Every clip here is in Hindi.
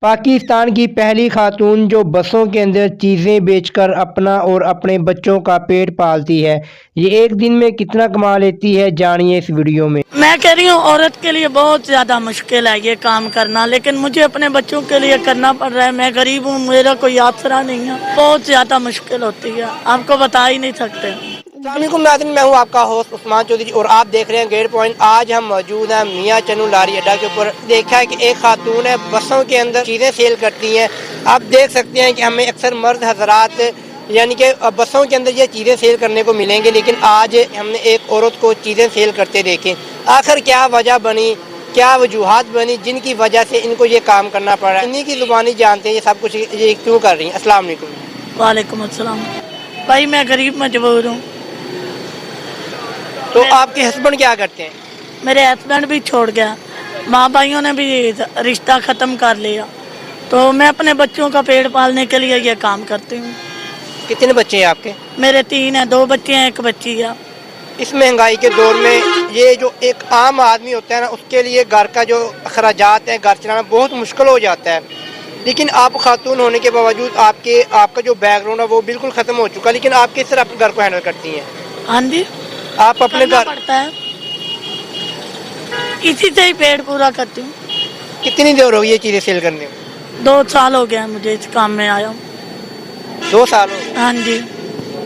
पाकिस्तान की पहली खातून जो बसों के अंदर चीज़ें बेचकर अपना और अपने बच्चों का पेट पालती है। ये एक दिन में कितना कमा लेती है, जानिए इस वीडियो में। मैं कह रही हूँ औरत के लिए बहुत ज़्यादा मुश्किल है ये काम करना, लेकिन मुझे अपने बच्चों के लिए करना पड़ रहा है। मैं गरीब हूँ, मेरा कोई आसरा नहीं है, बहुत ज़्यादा मुश्किल होती है, आपको बता ही नहीं सकते। अस्सलामुअलैकुम नाज़रीन, मैं हूँ आपका होस्ट उस्मान चौधरी और आप देख रहे हैं गेट पॉइंट। आज हम मौजूद हैं मियाँ चन्नू लारी अड्डा के ऊपर। देखा है कि एक खातून है, बसों के अंदर चीज़ें सेल करती हैं। आप देख सकते हैं कि हमें अक्सर मर्द हजरात यानी कि बसों के अंदर ये चीज़ें सेल करने को मिलेंगे, लेकिन आज हमने एक औरत को चीज़ें सेल करते देखें। आखिर क्या वजह बनी, क्या वजूहात बनी जिनकी वजह से इनको ये काम करना पड़ा। इन्हीं की ज़ुबानी जानते हैं ये सब कुछ ये क्यों कर रही हैं। अस्सलाम वालेकुम। वालेकुम अस्सलाम। भाई मैं गरीब मजबूर हूँ। तो आपके हस्बैंड क्या करते हैं? मेरे हस्बैंड भी छोड़ गया, माँ भाइयों ने भी रिश्ता ख़त्म कर लिया, तो मैं अपने बच्चों का पेट पालने के लिए ये काम करती हूँ। कितने बच्चे हैं आपके? मेरे 3 हैं, 2 बच्चे हैं, 1 बच्ची है। इस महंगाई के दौर में ये जो एक आम आदमी होता है ना, उसके लिए घर का जो अखराजात है, घर चलाना बहुत मुश्किल हो जाता है। लेकिन आप खातून होने के बावजूद आपका जो बैकग्राउंड है वो बिल्कुल ख़त्म हो चुका है, लेकिन आप किस तरह अपने घर को हैंडल करती हैं? हाँ जी, आप अपने करना घर पड़ता है, इसी से ही पेट पूरा करती हूँ। कितनी देर हो गई ये चीज़ें सेल करने में? 2 साल हो गए हैं मुझे इस काम में आया हूँ। 2 साल हो गए। हाँ जी,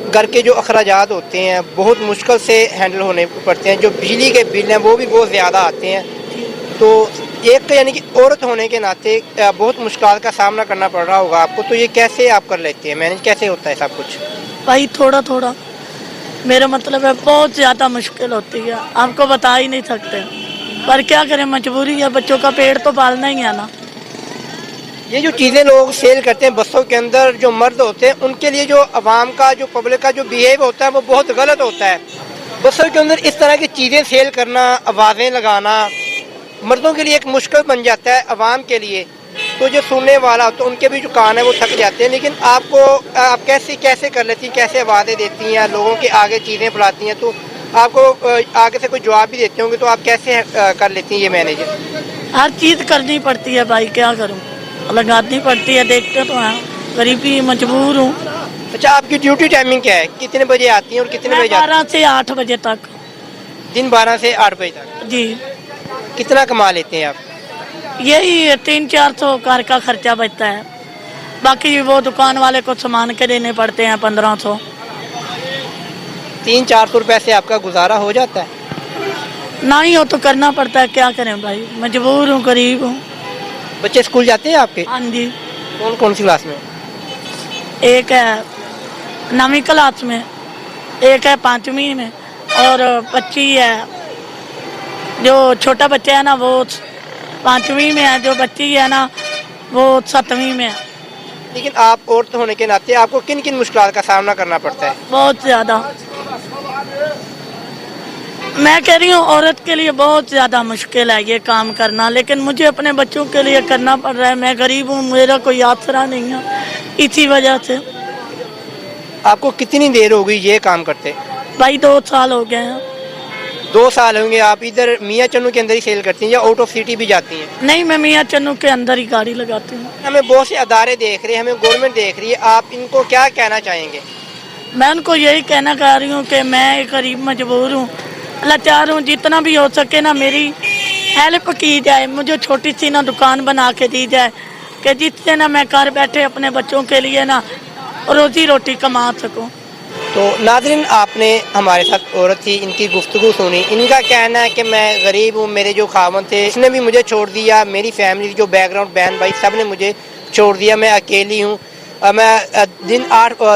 घर के जो अखराजात होते हैं बहुत मुश्किल से हैंडल होने पड़ते हैं। जो बिजली के बिल हैं वो भी बहुत ज़्यादा आते हैं। तो एक यानी कि औरत होने के नाते बहुत मुश्किल का सामना करना पड़ रहा होगा आपको। तो ये कैसे आप कर लेते हैं, मैनेज कैसे होता है सब कुछ? भाई थोड़ा थोड़ा, मेरा मतलब है बहुत ज़्यादा मुश्किल होती है, आपको बता ही नहीं सकते, पर क्या करें, मजबूरी है, बच्चों का पेट तो पालना ही है ना। ये जो चीज़ें लोग सेल करते हैं बसों के अंदर, जो मर्द होते हैं उनके लिए जो अवाम का जो पब्लिक का जो बिहेव होता है वो बहुत गलत होता है। बसों के अंदर इस तरह की चीज़ें सेल करना, आवाज़ें लगाना मर्दों के लिए एक मुश्किल बन जाता है अवाम के लिए। तो जो सुनने वाला तो उनके भी जो कान है वो थक जाते हैं। लेकिन आप कैसे कैसे कर लेती हैं, कैसे आवाज़ें देती हैं, लोगों के आगे चीज़ें फैलाती हैं, तो आपको आगे से कोई जवाब भी देते होंगे, तो आप कैसे कर लेती हैं ये मैनेज? हर चीज़ करनी पड़ती है भाई, क्या करूँ, लगानी पड़ती है, देखते तो हैं, गरीबी, मजबूर हूँ। अच्छा, आपकी ड्यूटी टाइमिंग क्या है, कितने बजे आती हैं और कितने बजे जाती 12 से 8 बजे तक। हैं? दिन 12 से 8 बजे तक। जी, कितना कमा लेते हैं आप? यही 300-400 घर का खर्चा बचता है, बाकी वो दुकान वाले को सामान के देने पड़ते हैं 1500। 300-400 रुपये से आपका गुजारा हो जाता है? ना ही हो तो करना पड़ता है, क्या करें भाई, मजबूर हूँ, गरीब हूँ। बच्चे स्कूल जाते हैं आपके? हाँ जी, कौन कौन सी क्लास में? एक है 9वीं क्लास में, एक है 5वीं में, और बच्ची है, जो छोटा बच्चा है ना वो 5वीं में है, जो बच्ची है ना वो 7वीं में है। लेकिन आप औरत होने के नाते आपको किन किन मुश्किल का सामना करना पड़ता है? बहुत ज़्यादा, मैं कह रही हूँ औरत के लिए बहुत ज़्यादा मुश्किल है ये काम करना, लेकिन मुझे अपने बच्चों के लिए करना पड़ रहा है। मैं गरीब हूँ, मेरा कोई आसरा नहीं है, इसी वजह से। आपको कितनी देर हो गई ये काम करते? भाई 2 साल हो गए हैं। 2 साल होंगे। आप इधर मियाँ चन्नू के अंदर ही सेल करती हैं या आउट ऑफ सिटी भी जाती हैं? नहीं, मैं मियाँ चन्नू के अंदर ही गाड़ी लगाती हूँ। हमें बहुत से अदारे देख रहे हैं, हमें गवर्नमेंट देख रही है, आप इनको क्या कहना चाहेंगे? मैं उनको यही कहना चाह रही हूँ कि मैं एक गरीब मजबूर हूँ, लाचार हूँ, जितना भी हो सके ना मेरी हेल्प की जाए, मुझे छोटी सी ना दुकान बना के दी जाए कि जिससे ना मैं घर बैठे अपने बच्चों के लिए ना रोजी रोटी कमा सकूँ। तो नाज़रीन, आपने हमारे साथ औरत थी, इनकी गुफ्तगू सुनी। इनका कहना है कि मैं गरीब हूँ, मेरे जो खावन थे उसने भी मुझे छोड़ दिया, मेरी फैमिली जो बैकग्राउंड बहन भाई सब ने मुझे छोड़ दिया, मैं अकेली हूँ। मैं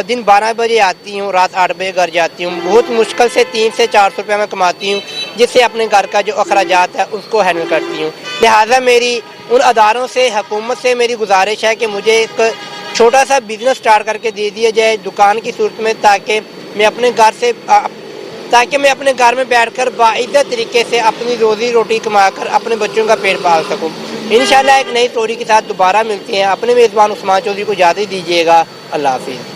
दिन 12 बजे आती हूँ, रात 8 बजे घर जाती हूँ। बहुत मुश्किल से 300 से 400 रुपये मैं कमाती हूँ, जिससे अपने घर का जो अखराजात है उसको हैंडल करती हूँ। लिहाजा मेरी उन अदारों से, हुकूमत से मेरी गुजारिश है कि मुझे एक छोटा सा बिज़नेस स्टार्ट करके दे दिया जाए दुकान की सूरत में, ताकि मैं अपने घर में बैठकर बाइज़्ज़त तरीके से अपनी रोज़ी रोटी कमाकर अपने बच्चों का पेट पाल सकूं। इंशाल्लाह एक नई स्टोरी के साथ दोबारा मिलते हैं। अपने मेज़बान उस्मान चौधरी को इजाज़त दीजिएगा। अल्लाह हाफ़िज़।